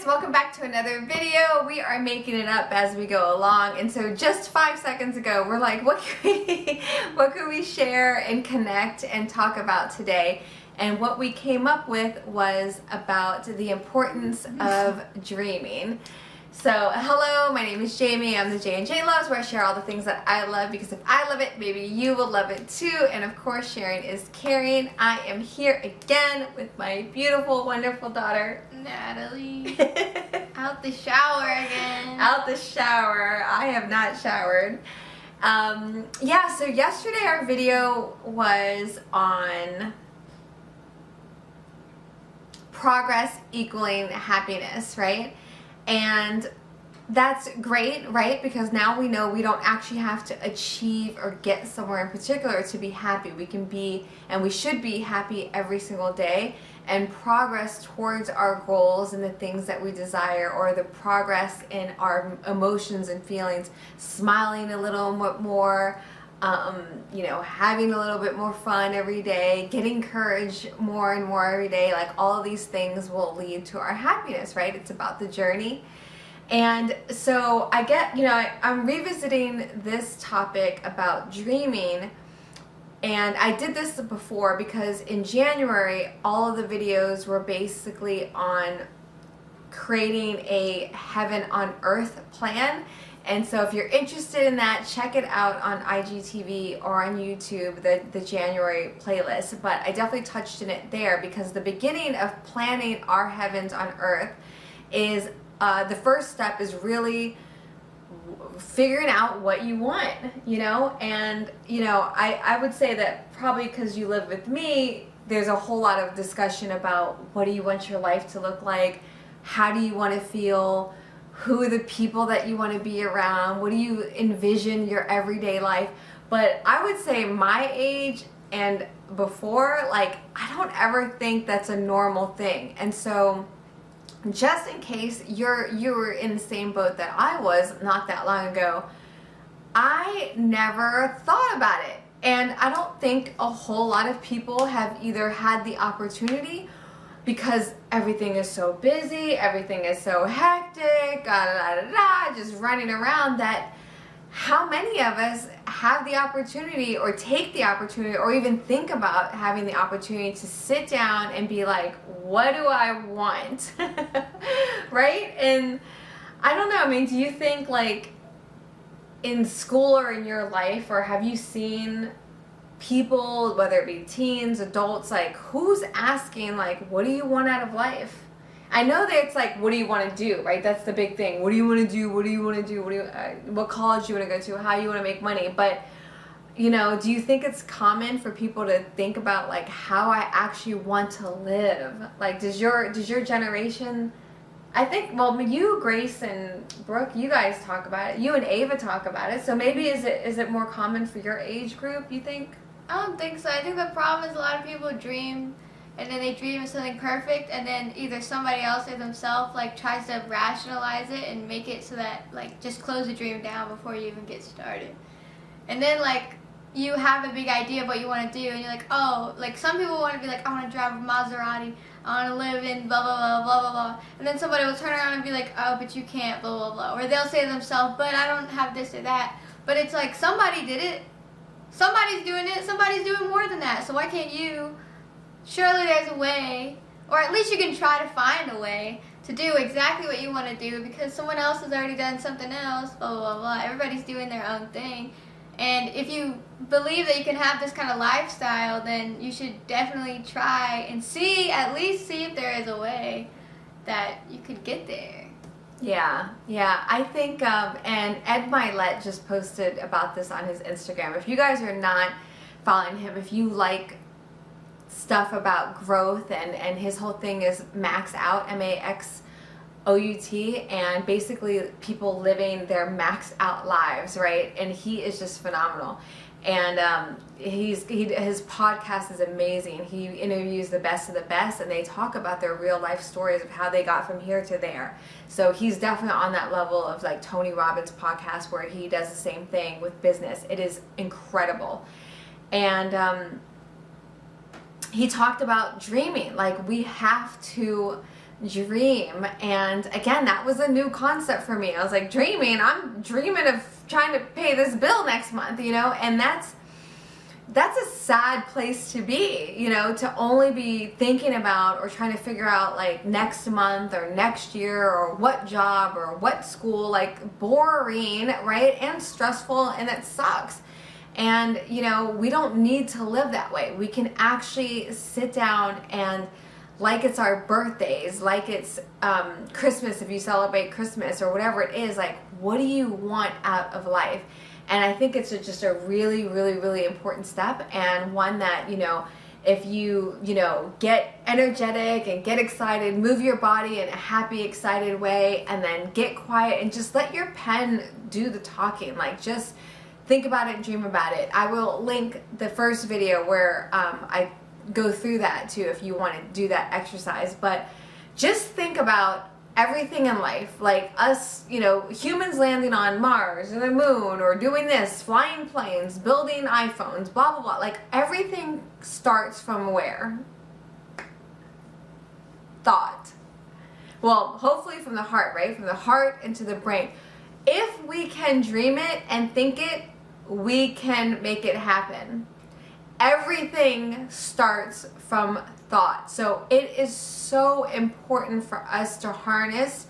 welcome back to another video. We are making it up as we go along, and so just 5 seconds ago we're like, what can we share and connect and talk about today? And what we came up with was about the importance of dreaming. So hello, my name is Jaime. I'm the J&J Loves, where I share all the things that I love, because if I love it, maybe you will love it too. And of course, sharing is caring. I am here again with my beautiful, wonderful daughter, Natalie. Out the shower again. Out the shower. I have not showered. Yeah, so yesterday our video was on progress equaling happiness, right? And that's great, right? Because now we know we don't actually have to achieve or get somewhere in particular to be happy. We can be, and we should be, happy every single day and progress towards our goals and the things that we desire, or the progress in our emotions and feelings, smiling a little bit more, you know, having a little bit more fun every day, getting courage more and more every day. Like, all of these things will lead to our happiness, right? It's about the journey. And so I'm revisiting this topic about dreaming, and I did this before because in January all of the videos were basically on creating a heaven on earth plan. And so if you're interested in that, check it out on IGTV or on YouTube, the January playlist. But I definitely touched in it there because the beginning of planning our heavens on earth is the first step is really figuring out what you want, you know? And, you know, I would say that probably because you live with me, there's a whole lot of discussion about what do you want your life to look like? How do you want to feel? Who are the people that you want to be around? What do you envision your everyday life? But I would say my age and before, like, I don't ever think that's a normal thing. And so just in case you were in the same boat that I was not that long ago, I never thought about it. And I don't think a whole lot of people have either had the opportunity, because everything is so busy, everything is so hectic, just running around, that how many of us have the opportunity or take the opportunity or even think about having the opportunity to sit down and be like, what do I want? Right? And I don't know, I mean, do you think, like, in school or in your life, or have you seen people, whether it be teens, adults, like, who's asking, like, what do you want out of life? I know that it's like, what do you want to do, right? That's the big thing. What do you want to do? What do you want to do? What college you want to go to? How you want to make money? But, you know, do you think it's common for people to think about, like, how I actually want to live? Like, does your generation, I think, well, you, Grace, and Brooke, you guys talk about it. You and Ava talk about it. So maybe is it more common for your age group, you think? I don't think so. I think the problem is a lot of people dream, and then they dream of something perfect, and then either somebody else or themselves, like, tries to rationalize it and make it so that, like, just close the dream down before you even get started. And then, like, you have a big idea of what you want to do, and you're like, oh, like, some people want to be like, I want to drive a Maserati, I want to live in blah, blah, blah, blah, blah, blah. And then somebody will turn around and be like, oh, but you can't, blah, blah, blah. Or they'll say to themselves, but I don't have this or that. But it's like, somebody did it. Somebody's doing it. Somebody's doing more than that. So why can't you? Surely there's a way, or at least you can try to find a way to do exactly what you want to do, because someone else has already done something else, blah, blah, blah, blah. Everybody's doing their own thing. And if you believe that you can have this kind of lifestyle, then you should definitely try and at least see if there is a way that you could get there. Yeah, I think, and Ed Milet just posted about this on his Instagram. If you guys are not following him, if you like stuff about growth, and his whole thing is Max Out, MAXOUT, and basically people living their maxed out lives, right? And he is just phenomenal. And his podcast is amazing. He interviews the best of the best, and they talk about their real life stories of how they got from here to there. So he's definitely on that level of, like, Tony Robbins' podcast, where he does the same thing with business. It is incredible. And he talked about dreaming. Like, we have to dream. And again, that was a new concept for me. I was like, dreaming, I'm dreaming of trying to pay this bill next month, you know, and that's a sad place to be, you know, to only be thinking about or trying to figure out like next month or next year or what job or what school, like boring, right? And stressful, and it sucks. And, you know, we don't need to live that way. We can actually sit down and, like it's our birthdays, like it's Christmas if you celebrate Christmas or whatever it is, like what do you want out of life? And I think it's just a really, really, really important step, and one that, you know, if you know, get energetic and get excited, move your body in a happy, excited way, and then get quiet and just let your pen do the talking. Like just think about it and dream about it. I will link the first video where I go through that too if you want to do that exercise. But just think about everything in life, like us, you know, humans landing on Mars and the moon, or doing this, flying planes, building iPhones, blah, blah, blah. Like everything starts from where? Thought. Well, hopefully from the heart, right? From the heart into the brain. If we can dream it and think it, we can make it happen. Everything starts from thought. So it is so important for us to harness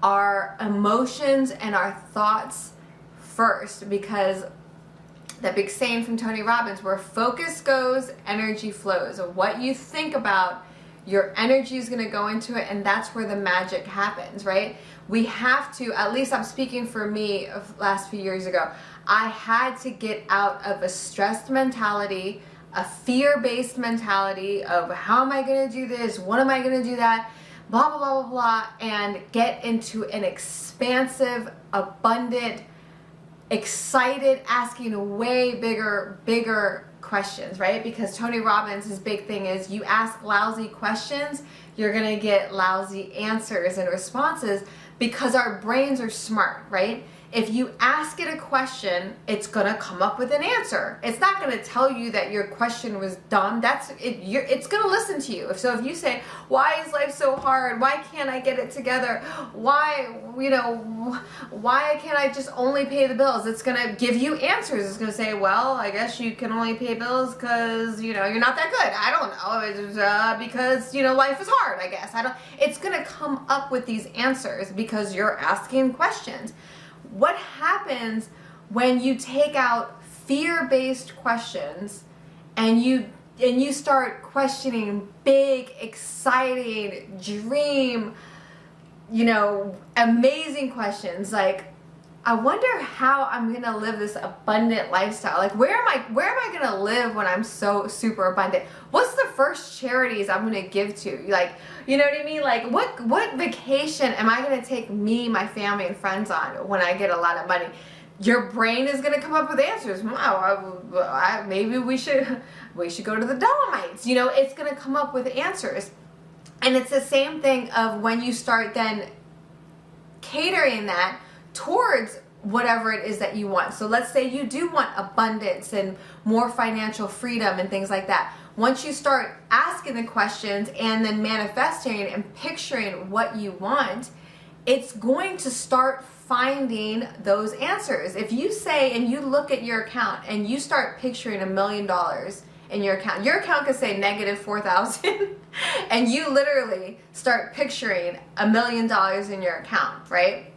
our emotions and our thoughts first, because that big saying from Tony Robbins, where focus goes, energy flows. What you think about, your energy is going to go into it, and that's where the magic happens, right? We have to, at least I'm speaking for me of last few years ago, I had to get out of a stressed mentality, a fear-based mentality of how am I going to do this, what am I going to do that, blah, blah, blah, blah, blah, and get into an expansive, abundant, excited, asking way bigger questions, right? Because Tony Robbins, his big thing is you ask lousy questions, you're going to get lousy answers and responses, because our brains are smart, right? If you ask it a question, it's going to come up with an answer. It's not going to tell you that your question was dumb. It's going to listen to you. So if you say, why is life so hard? Why can't I get it together? Why, you know, why can't I just only pay the bills? It's going to give you answers. It's going to say, well, I guess you can only pay bills because, you know, you're not that good. I don't know. It's, because, you know, life is hard, I guess. It's going to come up with these answers because you're asking questions. What happens when you take out fear-based questions and you start questioning big, exciting, dream, you know, amazing questions like, I wonder how I'm gonna live this abundant lifestyle. Like, where am I gonna live when I'm so super abundant? What's the first charities I'm gonna give to? Like, you know what I mean? Like, what vacation am I gonna take me, my family, and friends on when I get a lot of money? Your brain is gonna come up with answers. Wow, maybe we should go to the Dolomites. You know, it's gonna come up with answers, and it's the same thing of when you start then catering that towards whatever it is that you want. So let's say you do want abundance and more financial freedom and things like that. Once you start asking the questions and then manifesting and picturing what you want, it's going to start finding those answers. If you say, and you look at your account and you start picturing $1 million in your account could say negative 4,000 and you literally start picturing $1 million in your account, right?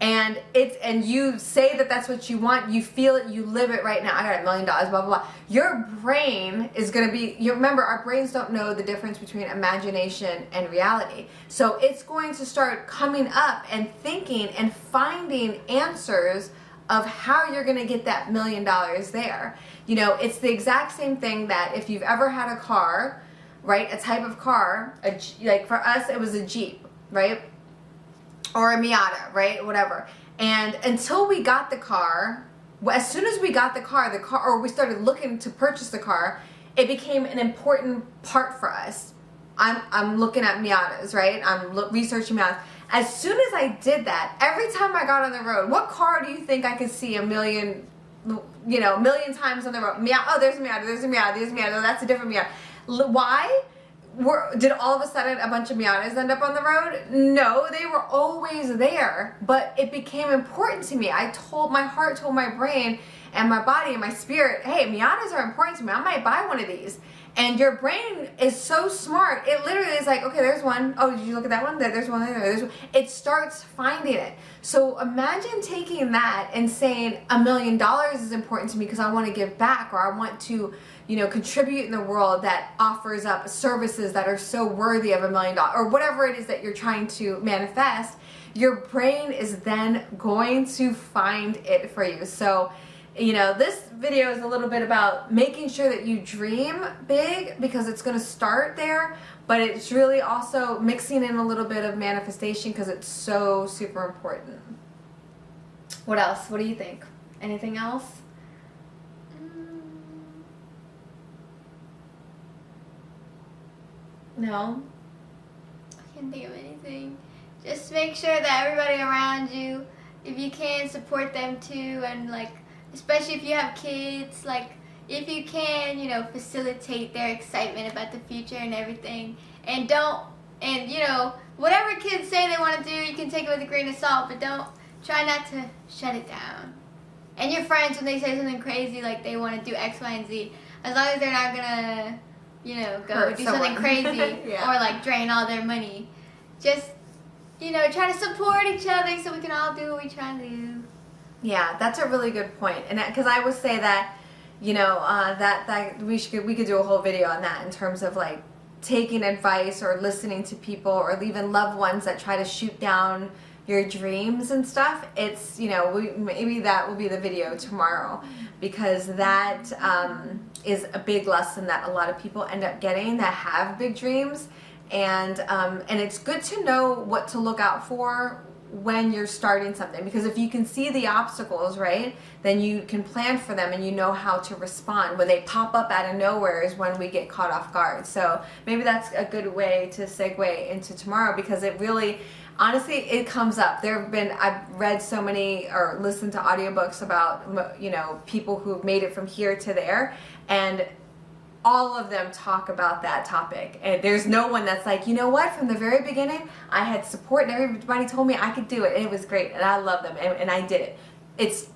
And you say that that's what you want, you feel it, you live it right now. I got $1 million, blah, blah, blah. Your brain is going to be, you remember, our brains don't know the difference between imagination and reality. So it's going to start coming up and thinking and finding answers of how you're going to get that $1 million there. You know, it's the exact same thing that if you've ever had a car, right, a type of car, like for us, it was a Jeep, right? Or a Miata, right? Whatever. And until we got the car, as soon as we got the car, or we started looking to purchase the car, it became an important part for us. I'm looking at Miatas, right? I'm researching Miatas. As soon as I did that, every time I got on the road, what car do you think I could see a million times on the road? Oh, there's a Miata, there's a Miata, there's a Miata. Oh, that's a different Miata. Why? did all of a sudden a bunch of Miatas end up on the road? No, they were always there, but it became important to me. My heart told my brain and my body and my spirit, hey, Miatas are important to me. I might buy one of these. And your brain is so smart. It literally is like, okay, there's one. Oh, did you look at that one? There's one there. There's one. It starts finding it. So imagine taking that and saying $1 million is important to me because I want to give back, or I want to, contribute in the world that offers up services that are so worthy of $1 million, or whatever it is that you're trying to manifest. Your brain is then going to find it for you. So, this video is a little bit about making sure that you dream big, because it's going to start there, but it's really also mixing in a little bit of manifestation because it's so super important. What else? What do you think? Anything else? No? I can't think of anything. Just make sure that everybody around you, if you can, support them too, and especially if you have kids, if you can, facilitate their excitement about the future and everything. And whatever kids say they want to do, you can take it with a grain of salt, but try not to shut it down. And your friends, when they say something crazy, like they want to do X, Y, and Z, as long as they're not gonna, go hurt do someone. something crazy Yeah. or drain all their money. Just, try to support each other so we can all do what we try to do. Yeah, that's a really good point. And because I would say that, that we could do a whole video on that in terms of taking advice or listening to people or even loved ones that try to shoot down your dreams and stuff. It's, maybe that will be the video tomorrow, because that is a big lesson that a lot of people end up getting that have big dreams. And it's good to know what to look out for when you're starting something, because if you can see the obstacles, right, then you can plan for them and you know how to respond. When they pop up out of nowhere is when we get caught off guard. So maybe that's a good way to segue into tomorrow, because it really, honestly, it comes up. I've read so many or listened to audiobooks about, people who've made it from here to there, and all of them talk about that topic. And there's no one that's like, you know what, from the very beginning, I had support and everybody told me I could do it, and it was great, and I love them, and I did it. It's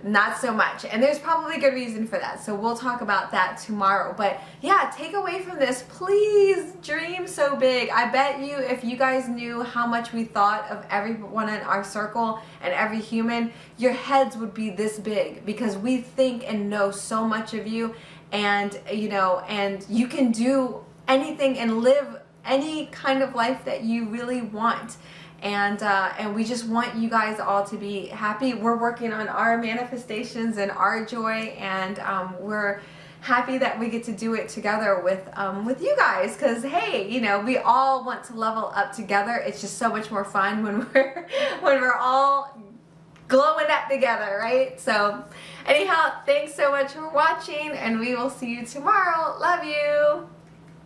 not so much. And there's probably a good reason for that. So we'll talk about that tomorrow. But yeah, take away from this, please dream so big. I bet you if you guys knew how much we thought of everyone in our circle and every human, your heads would be this big, because we think and know so much of you. And and you can do anything and live any kind of life that you really want. And we just want you guys all to be happy. We're working on our manifestations and our joy, and we're happy that we get to do it together with you guys, because hey, we all want to level up together. It's just so much more fun when we're all glowing up together, right? So anyhow, thanks so much for watching, and we will see you tomorrow. Love you.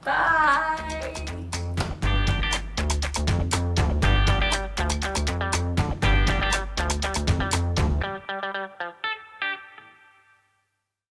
Bye.